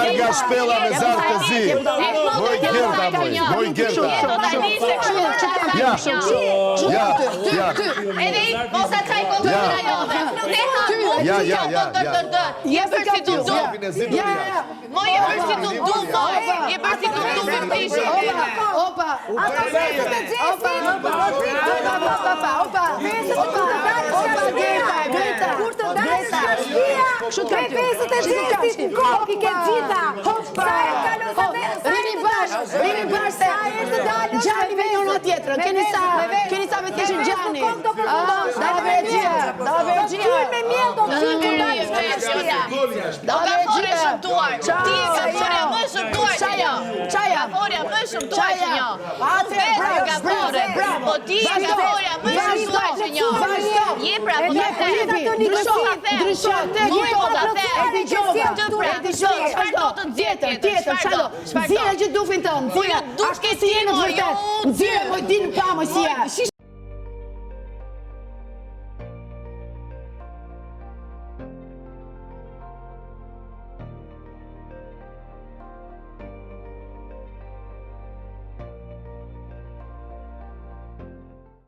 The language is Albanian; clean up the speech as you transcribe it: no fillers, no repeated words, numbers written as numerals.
Nga shpela me zartë të zi. Moj gjerta moj. Moj gjerta. Edhe i posa qaj kontrolina jove. Je përsi të du. Moj je përsi të du, moj. Je përsi të du me të ishë. Opa. Ata vesët e gjesi. Opa. Vesët e Greta. Kur të dalë shkashtia. Me vesët e gjesi. Kopi ke gjitha. Rini bash. Gjani me njërë në tjetërën. Keni sa me tjeshin Gjani. Dava vergjia. Me mjell do të të dalë shkashtia. Ka fore shumë duar. Ti e ka fore më shumë duar që një. Ka fore më shumë duar që një. Vetë ka fore. Po ti e ka fore më shumë duar që një. Je pra po të the. Ndrysho. Moj po të the. Të pra. Shfar do të tjetër. Zire që dufin të. Zire. Ashtë si jenë të vërtet. Zire moj dinë pa më si